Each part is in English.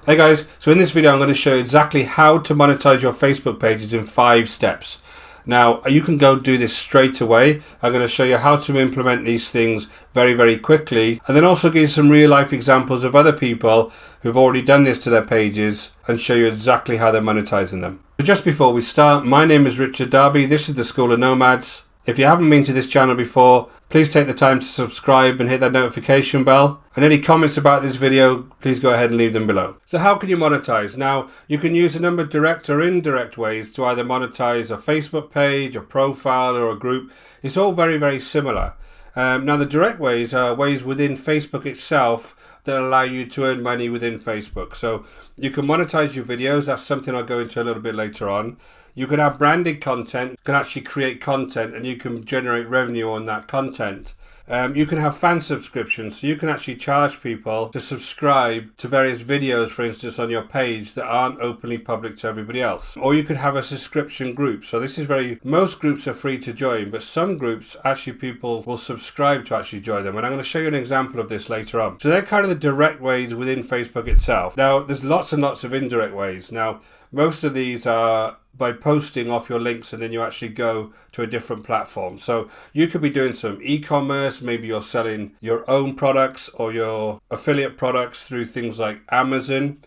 Hey guys, so in this video I'm going to show you exactly how to monetize your Facebook pages in 5 steps. Now you can go do this straight away. I'm going to show you how to implement these things very quickly, and then also give you some real life examples of other people who've already done this to their pages and show you exactly how they're monetizing them. So just before we start, my name is Richard Darby, this is the School of Nomads. If you haven't been to this channel before, please take the time to subscribe and hit that notification bell. And any comments about this video, please go ahead and leave them below. So how can you monetize? Now, you can use a number of direct or indirect ways to either monetize a Facebook page, a profile, or a group. It's all very similar. Now, the direct ways are ways within Facebook itself that allow you to earn money within Facebook. So you can monetize your videos. That's something I'll go into a little bit later on. You can have branded content, you can actually create content and you can generate revenue on that content. You can have fan subscriptions, so you can actually charge people to subscribe to various videos, for instance, on your page that aren't openly public to everybody else. Or you could have a subscription group. So this is most groups are free to join, but some groups actually people will subscribe to actually join them. And I'm going to show you an example of this later on. So they're kind of the direct ways within Facebook itself. Now, there's lots and lots of indirect ways. Now, most of these are by posting off your links and then you actually go to a different platform. So you could be doing some e-commerce, maybe you're selling your own products or your affiliate products through things like Amazon,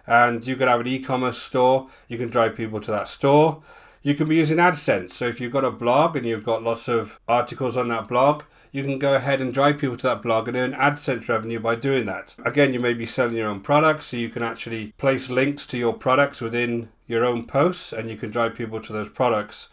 and you could have an e-commerce store. You can drive people to that store. You can be using AdSense. So if you've got a blog and you've got lots of articles on that blog, you can go ahead and drive people to that blog and earn AdSense revenue by doing that. Again, you may be selling your own products, so you can actually place links to your products within your own posts and you can drive people to those products.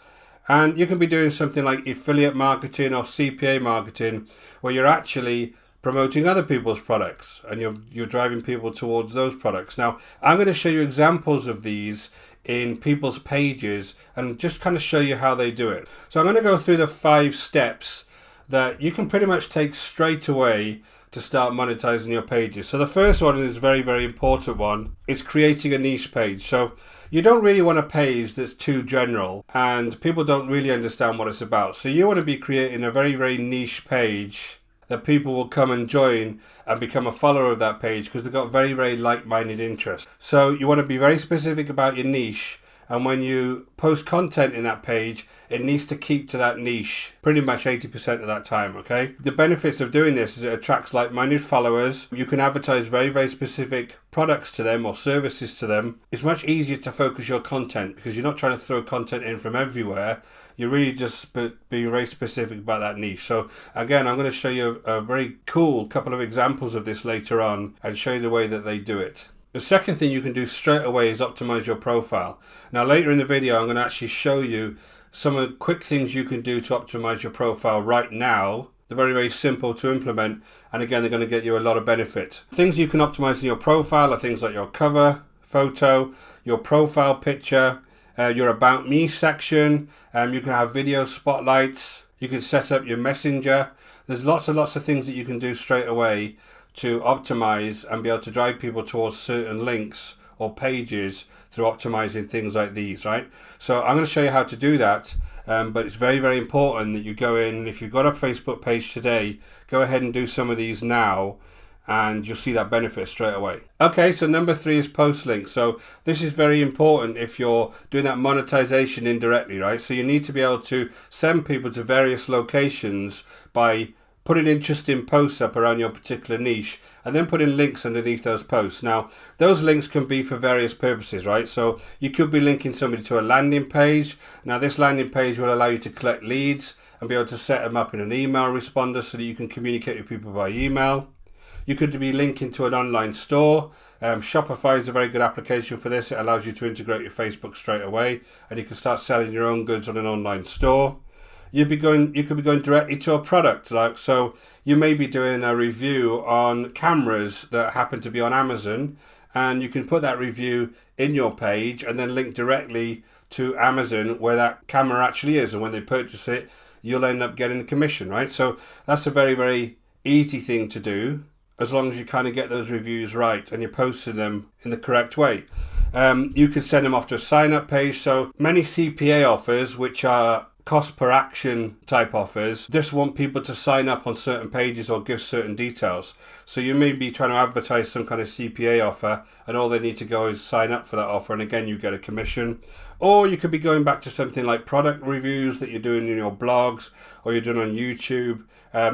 And you can be doing something like affiliate marketing or CPA marketing, where you're actually promoting other people's products and you're driving people towards those products. Now, I'm going to show you examples of these in people's pages and just kind of show you how they do it. So I'm going to go through the 5 steps that you can pretty much take straight away to start monetizing your pages. So the first one is a very important one. It's creating a niche page. So you don't really want a page that's too general and people don't really understand what it's about. So you want to be creating a very niche page that people will come and join and become a follower of that page because they've got very like-minded interests. So you want to be very specific about your niche, and when you post content in that page, it needs to keep to that niche pretty much 80% of that time, okay? The benefits of doing this is it attracts like-minded followers. You can advertise very specific products to them or services to them. It's much easier to focus your content because you're not trying to throw content in from everywhere. You're really just being very specific about that niche. So again, I'm going to show you a very cool couple of examples of this later on and show you the way that they do it. The second thing you can do straight away is optimize your profile. Now later in the video I'm going to actually show you some of the quick things you can do to optimize your profile right now. They're very simple to implement, and again they're going to get you a lot of benefit. Things you can optimize in your profile are things like your cover photo, your profile picture, your about me section. You can have video spotlights, you can set up your messenger. There's lots of things that you can do straight away to optimize and be able to drive people towards certain links or pages through optimizing things like these, right? So I'm going to show you how to do that, but it's very important that you go in. If you've got a Facebook page today, go ahead and do some of these now and you'll see that benefit straight away. Okay, so number 3 is post links. So this is very important if you're doing that monetization indirectly, right? So you need to be able to send people to various locations by putting interesting posts up around your particular niche and then putting links underneath those posts. Now, those links can be for various purposes, right? So you could be linking somebody to a landing page. Now, this landing page will allow you to collect leads and be able to set them up in an email responder so that you can communicate with people by email. You could be linking to an online store. Shopify is a very good application for this. It allows you to integrate your Facebook straight away and you can start selling your own goods on an online store. You could be going directly to a product, so you may be doing a review on cameras that happen to be on Amazon, and you can put that review in your page and then link directly to Amazon where that camera actually is, and when they purchase it you'll end up getting a commission, right? So that's a very easy thing to do as long as you kind of get those reviews right and you're posting them in the correct way. You can send them off to a sign up page. So many CPA offers, which are cost per action type offers just want people to sign up on certain pages or give certain details. So you may be trying to advertise some kind of CPA offer and all they need to go is sign up for that offer, and again you get a commission. Or you could be going back to something like product reviews that you're doing in your blogs or you're doing on YouTube.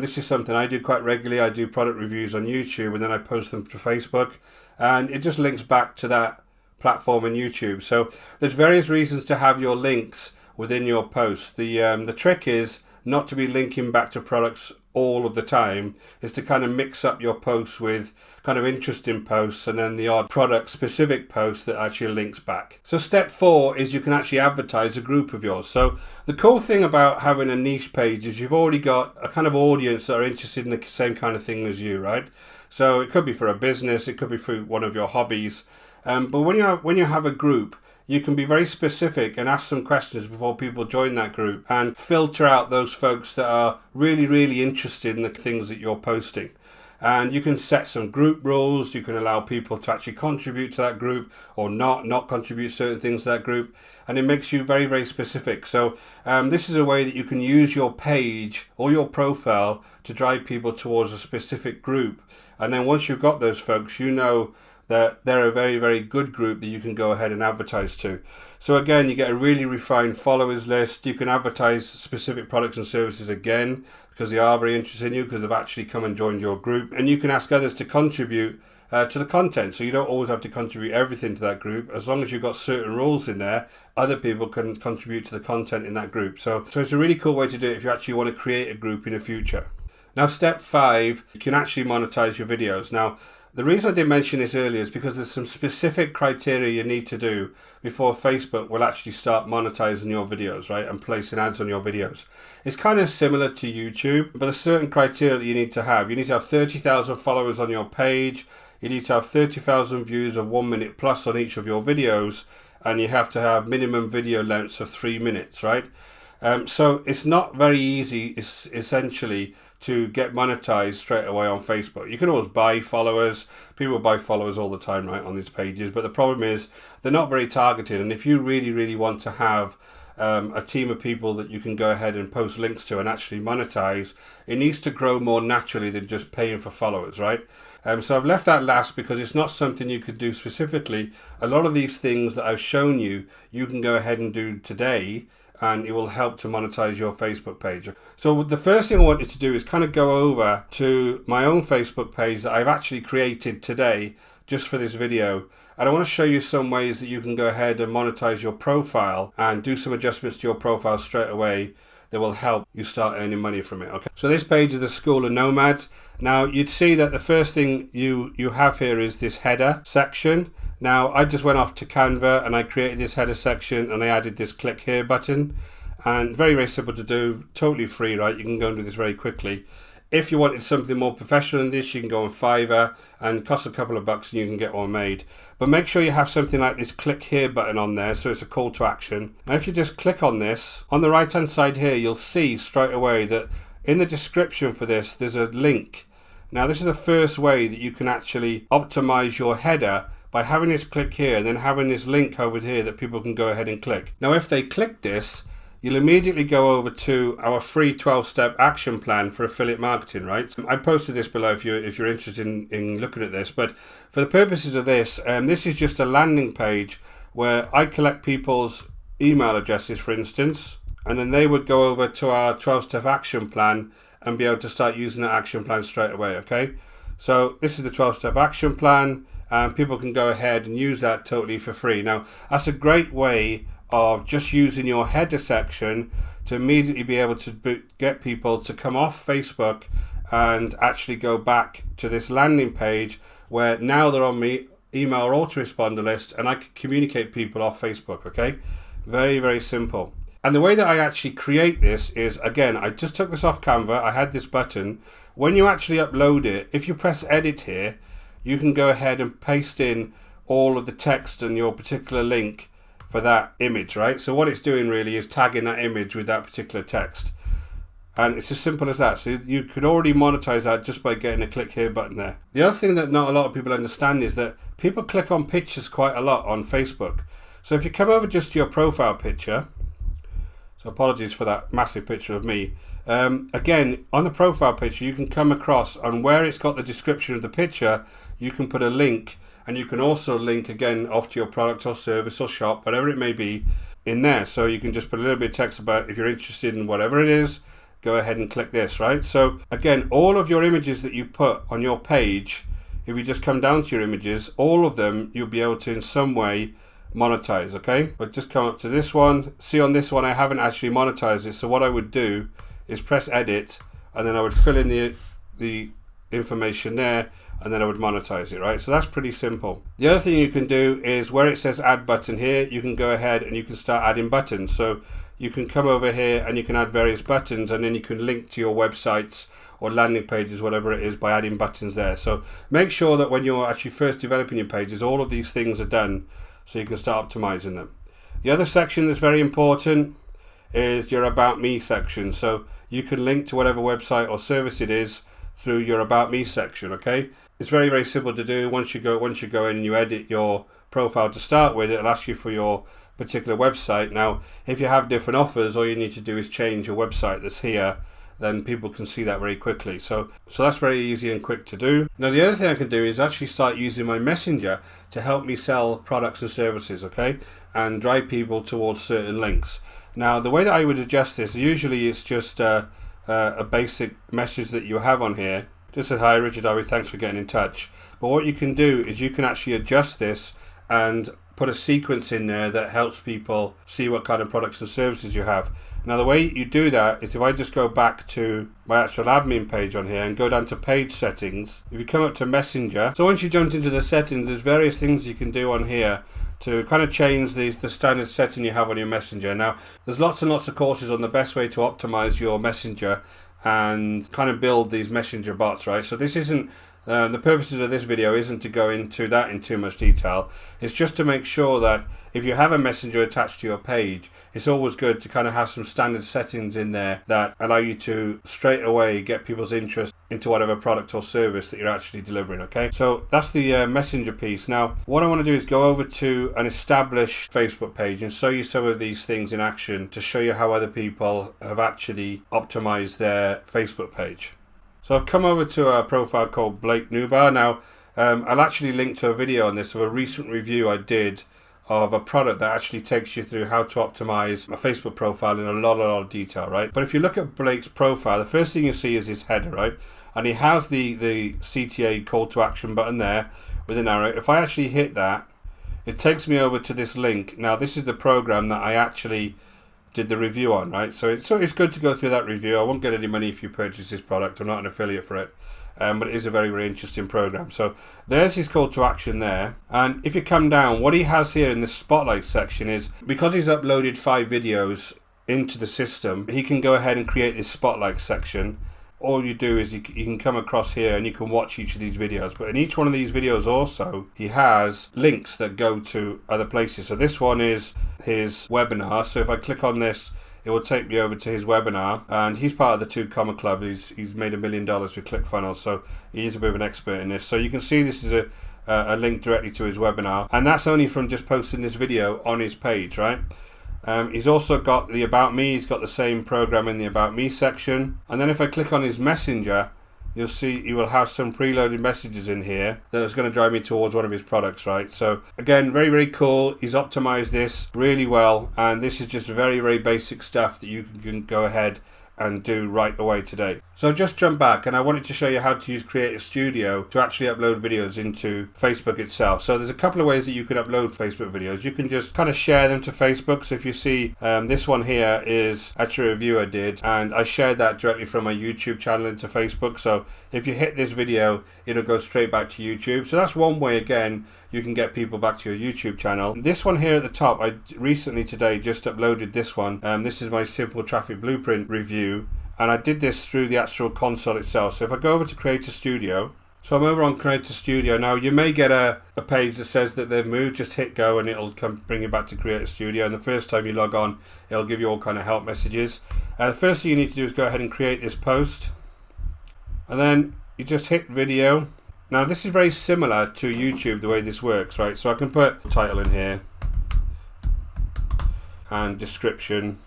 This is something I do quite regularly. I do product reviews on YouTube and then I post them to Facebook, and it just links back to that platform in YouTube. So there's various reasons to have your links within your posts. The trick is not to be linking back to products all of the time, is to kind of mix up your posts with kind of interesting posts and then the odd product specific post that actually links back. So step 4 is you can actually advertise a group of yours. So the cool thing about having a niche page is you've already got a kind of audience that are interested in the same kind of thing as you, right? So it could be for a business, it could be for one of your hobbies. But when you have a group, you can be very specific and ask some questions before people join that group and filter out those folks that are really, really interested in the things that you're posting. And you can set some group rules. You can allow people to actually contribute to that group or not contribute certain things to that group. And it makes you very, very specific. So this is a way that you can use your page or your profile to drive people towards a specific group. And then once you've got those folks, you know that they're a very, very good group that you can go ahead and advertise to. So again, you get a really refined followers list. You can advertise specific products and services again because they are very interested in you because they've actually come and joined your group. And you can ask others to contribute to the content. So you don't always have to contribute everything to that group. As long as you've got certain rules in there, other people can contribute to the content in that group. So it's a really cool way to do it if you actually want to create a group in the future. Now, step 5, you can actually monetize your videos. Now, the reason I did mention this earlier is because there's some specific criteria you need to do before Facebook will actually start monetizing your videos, right, and placing ads on your videos. It's kind of similar to YouTube, but there's certain criteria that you need to have. You need to have 30,000 followers on your page. You need to have 30,000 views of 1 minute plus on each of your videos, and you have to have minimum video lengths of 3 minutes, right? So it's not very easy, essentially, to get monetized straight away on Facebook. You can always buy followers. People buy followers all the time, right, on these pages. But the problem is they're not very targeted. And if you really, really want to have a team of people that you can go ahead and post links to and actually monetize, it needs to grow more naturally than just paying for followers, right? So I've left that last because it's not something you could do specifically. A lot of these things that I've shown you, you can go ahead and do today, and it will help to monetize your Facebook page. So the first thing I wanted to do is kind of go over to my own Facebook page that I've actually created today just for this video. And I want to show you some ways that you can go ahead and monetize your profile and do some adjustments to your profile straight away that will help you start earning money from it. Okay. So this page is the School of Nomads. Now you'd see that the first thing you have here is this header section. Now I just went off to Canva and I created this header section and I added this click here button, and very, very simple to do, totally free, right? You can go and do this very quickly. If you wanted something more professional than this, you can go on Fiverr and it costs a couple of bucks and you can get one made. But make sure you have something like this click here button on there, so it's a call to action. Now if you just click on this, on the right hand side here, you'll see straight away that in the description for this, there's a link. Now this is the first way that you can actually optimize your header, by having this click here and then having this link over here that people can go ahead and click. Now if they click this, you'll immediately go over to our free 12-step action plan for affiliate marketing, right? I posted this below if you're interested in looking at this, but for the purposes of this, this is just a landing page where I collect people's email addresses, for instance, and then they would go over to our 12-step action plan and be able to start using that action plan straight away, okay? So this is the 12-step action plan, and people can go ahead and use that totally for free. Now, that's a great way of just using your header section to immediately be able to get people to come off Facebook and actually go back to this landing page where now they're on my email autoresponder list and I can communicate people off Facebook, okay? Very, very simple. And the way that I actually create this is, again, I just took this off Canva. I had this button. When you actually upload it, if you press edit here, you can go ahead and paste in all of the text and your particular link for that image, right? So what it's doing really is tagging that image with that particular text. And it's as simple as that. So you could already monetize that just by getting a click here button there. The other thing that not a lot of people understand is that people click on pictures quite a lot on Facebook. So if you come over just to your profile picture, So apologies for that massive picture of me. Again, on the profile picture, you can come across on where it's got the description of the picture, you can put a link, and you can also link again off to your product or service or shop, whatever it may be, in there. So you can just put a little bit of text about if you're interested in whatever it is, go ahead and click this, right? So again, all of your images that you put on your page, if you just come down to your images, all of them you'll be able to in some way monetize, okay? But just come up to this one. See, on this one I haven't actually monetized it, so what I would do is press edit, and then I would fill in the information there, and then I would monetize it, right? So that's pretty simple. The other thing you can do is where it says add button here, you can go ahead and you can start adding buttons. So you can come over here and you can add various buttons, and then you can link to your websites or landing pages, whatever it is, by adding buttons there. So make sure that when you're actually first developing your pages, all of these things are done so you can start optimizing them. The other section that's very important is your About Me section. So you can link to whatever website or service it is through your About Me section, okay? It's very, very simple to do. Once you go in and you edit your profile to start with, it'll ask you for your particular website. Now, if you have different offers, all you need to do is change your website that's here, then people can see that very quickly. So that's very easy and quick to do. Now, the other thing I can do is actually start using my messenger to help me sell products and services, okay? And drive people towards certain links. Now, the way that I would adjust this, usually it's just a basic message that you have on here. Just said, hi, Richard Darby, thanks for getting in touch. But what you can do is you can actually adjust this and put a sequence in there that helps people see what kind of products and services you have. Now, the way you do that is if I just go back to my actual admin page on here and go down to page settings, if you come up to Messenger, so once you jumped into the settings, there's various things you can do on here to kind of change the standard setting you have on your Messenger. Now, there's lots and lots of courses on the best way to optimize your Messenger and kind of build these messenger bots, right? So this isn't the purposes of this video isn't to go into that in too much detail. It's just to make sure that if you have a messenger attached to your page, it's always good to kind of have some standard settings in there that allow you to straight away get people's interest into whatever product or service that you're actually delivering, okay? So that's the messenger piece. Now, what I want to do is go over to an established Facebook page and show you some of these things in action to show you how other people have actually optimized their Facebook page. So I've come over to a profile called Blake Newbar. Now, I'll actually link to a video on this of a recent review I did of a product that actually takes you through how to optimize a Facebook profile in a lot of detail, right? But if you look at Blake's profile, the first thing you see is his header, right? And he has the CTA call to action button there with an arrow. If I actually hit that, it takes me over to this link. Now, this is the program that I actually did the review on, right? So it's good to go through that review. I won't get any money if you purchase this product. I'm not an affiliate for it, but it is a very, very interesting program. So there's his call to action there. And if you come down, what he has here in the spotlight section is, because he's uploaded 5 videos into the system, he can go ahead and create this spotlight section. All you do is you can come across here and you can watch each of these videos. But in each one of these videos also, he has links that go to other places. So this one is his webinar. So if I click on this, it will take me over to his webinar. And he's part of the 2 Comma Club. He's made $1 million with ClickFunnels. So he's a bit of an expert in this. So you can see this is a link directly to his webinar. And that's only from just posting this video on his page, right? He's also got the About Me. He's got the same program in the About Me section. And then if I click on his messenger, you'll see he will have some preloaded messages in here that is going to drive me towards one of his products, right? So again, very, very cool. He's optimized this really well. And this is just very, very basic stuff that you can go ahead and do right away today. So just jump back, and I wanted to show you how to use Creator Studio to actually upload videos into Facebook itself. So there's a couple of ways that you can upload Facebook videos. You can just kind of share them to Facebook. So if you see this one here is actually a review I did, and I shared that directly from my YouTube channel into Facebook. So if you hit this video, it'll go straight back to YouTube. So that's one way, again, you can get people back to your YouTube channel. This one here at the top, I recently today just uploaded this one. This is my Simple Traffic Blueprint review, and I did this through the actual console itself. So if I go over to Creator Studio, so I'm over on Creator Studio. Now you may get a page that says that they've moved. Just hit go and it'll bring you back to Creator Studio. And the first time you log on, it'll give you all kind of help messages. The first thing you need to do is go ahead and create this post, and then you just hit video. Now this is very similar to YouTube, the way this works, right? So I can put title in here and description,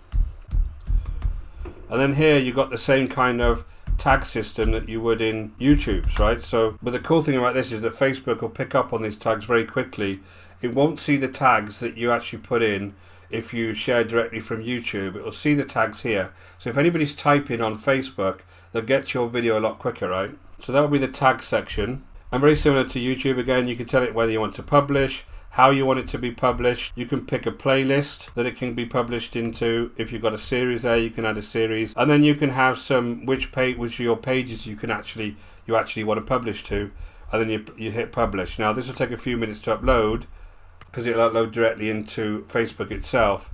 And then here you got the same kind of tag system that you would in YouTube's, right? So, but the cool thing about this is that Facebook will pick up on these tags very quickly. It won't see the tags that you actually put in if you share directly from YouTube. It will see the tags here. So if anybody's typing on Facebook, they'll get your video a lot quicker, right? So that will be the tag section. And very similar to YouTube, again, you can tell it whether you want to publish, how you want it to be published. You can pick a playlist that it can be published into. If you've got a series there, you can add a series, and then you can have some which are your pages you actually want to publish to, and then you hit publish. Now this will take a few minutes to upload because it'll upload directly into Facebook itself.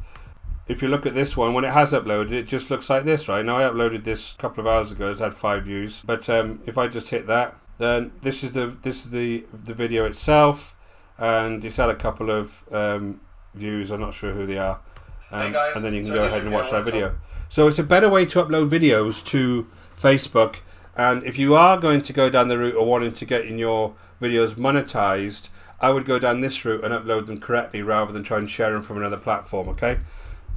If you look at this one, when it has uploaded, it just looks like this, right? Now I uploaded this a couple of hours ago. It's had 5 views, but if I just hit that, then this is the video itself. And it's had a couple of views. I'm not sure who they are. Hey guys, and then you can go ahead and watch that video. So it's a better way to upload videos to Facebook. And if you are going to go down the route of wanting to get in your videos monetized, I would go down this route and upload them correctly rather than try and share them from another platform, okay?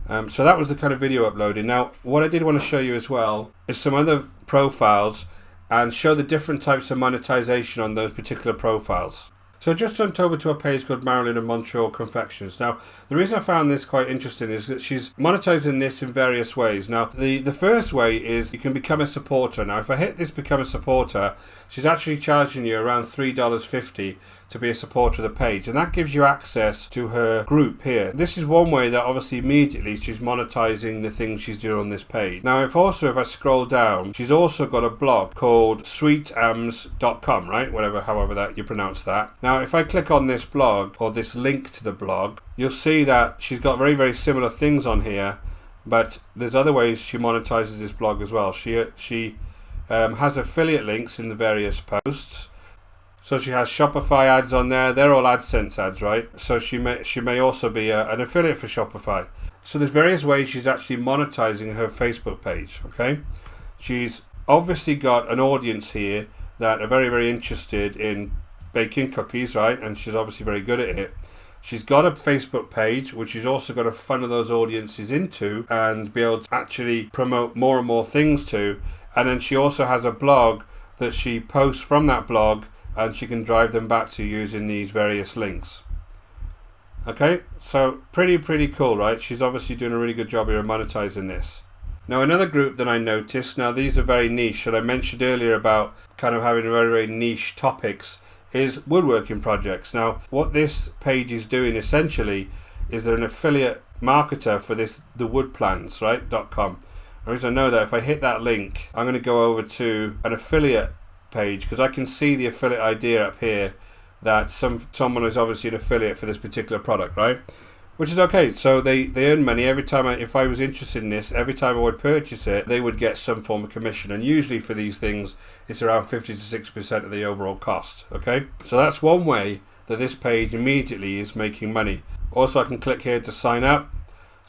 So that was the kind of video uploading. Now, what I did want to show you as well is some other profiles and show the different types of monetization on those particular profiles. So I just jumped over to a page called Marilyn and Montreal Confectioners. Now, the reason I found this quite interesting is that she's monetizing this in various ways. Now, the first way is you can become a supporter. Now, if I hit this become a supporter, she's actually charging you around $3.50 to be a supporter of the page, and that gives you access to her group here. This is one way that obviously immediately she's monetizing the things she's doing on this page. Now, if I scroll down, she's also got a blog called sweetams.com, right? However that you pronounce that. Now, if I click on this blog or this link to the blog, you'll see that she's got very, very similar things on here, but there's other ways she monetizes this blog as well. She has affiliate links in the various posts. So she has Shopify ads on there. They're all AdSense ads, right? So she may also be an affiliate for Shopify. So there's various ways she's actually monetizing her Facebook page, okay? She's obviously got an audience here that are very, very interested in baking cookies, right? And she's obviously very good at it. She's got a Facebook page, which she's also got to funnel those audiences into and be able to actually promote more and more things to. And then she also has a blog that she posts from that blog, and she can drive them back to using these various links. Okay, so pretty cool, right? She's obviously doing a really good job here of monetizing this. Now, another group that I noticed, now these are very niche, and I mentioned earlier about kind of having very, very niche topics, is woodworking projects. Now, what this page is doing essentially is they're an affiliate marketer for the woodplans, right, .com. The reason I know that, if I hit that link, I'm going to go over to an affiliate page because I can see the affiliate idea up here that someone is obviously an affiliate for this particular product, right? Which is okay. So they earn money every time. If I was interested in this, every time I would purchase it, they would get some form of commission. And usually for these things, it's around 50 to 60% of the overall cost. Okay, so that's one way that this page immediately is making money. Also, I can click here to sign up.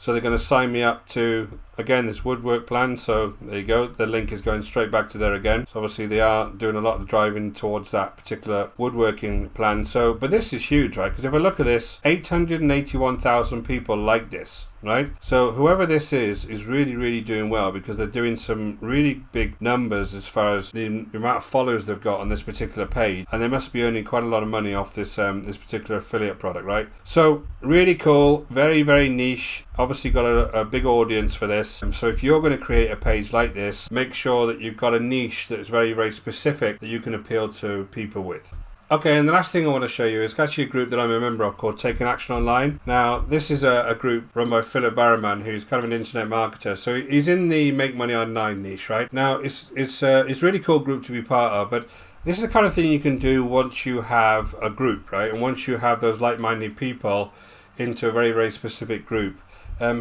So they're going to sign me up to, again, this woodwork plan. So there you go. The link is going straight back to there again. So obviously they are doing a lot of driving towards that particular woodworking plan. So, but this is huge, right? Because if I look at this, 881,000 people like this, right? So whoever this is really, really doing well because they're doing some really big numbers as far as the amount of followers they've got on this particular page. And they must be earning quite a lot of money off this this particular affiliate product, right? So really cool, very, very niche. Obviously got a big audience for this. So if you're going to create a page like this, make sure that you've got a niche that's very, very specific that you can appeal to people with. Okay, and the last thing I want to show you is actually a group that I'm a member of called Taking Action Online. Now, this is a group run by Philip Barrowman, who's kind of an internet marketer. So he's in the make money online niche, right? Now, it's a really cool group to be part of, but this is the kind of thing you can do once you have a group, right? And once you have those like-minded people into a very, very specific group.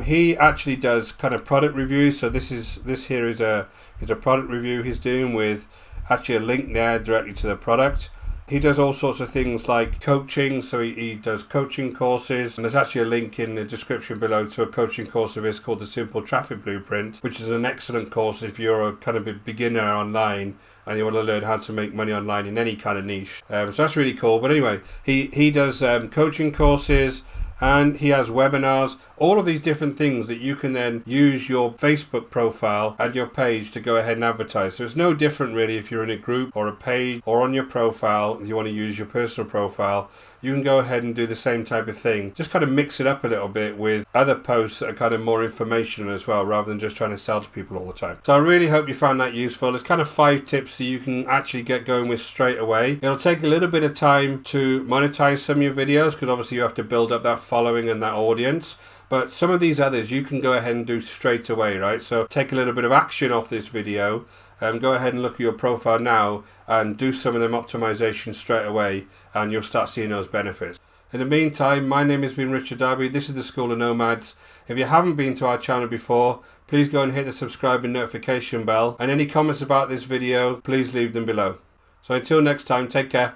He actually does kind of product reviews. So this here is a product review he's doing with actually a link there directly to the product. He does all sorts of things like coaching, so he does coaching courses, and there's actually a link in the description below to a coaching course of his called the Simple Traffic Blueprint, which is an excellent course if you're a kind of a beginner online and you want to learn how to make money online in any kind of niche. So that's really cool. But anyway, he does coaching courses, and he has webinars. all of these different things that you can then use your Facebook profile and your page to go ahead and advertise. So it's no different really if you're in a group or a page or on your profile, if you want to use your personal profile. You can go ahead and do the same type of thing. Just kind of mix it up a little bit with other posts that are kind of more informational as well, rather than just trying to sell to people all the time. So I really hope you found that useful. It's kind of 5 tips that you can actually get going with straight away. It'll take a little bit of time to monetize some of your videos, because obviously you have to build up that following and that audience. But some of these others you can go ahead and do straight away, right? So take a little bit of action off this video. Go ahead and look at your profile now and do some of them optimizations straight away, and you'll start seeing those benefits. In the meantime, my name has been Richard Darby. This is the School of Nomads. If you haven't been to our channel before, please go and hit the subscribe and notification bell. And any comments about this video, please leave them below. So until next time, take care.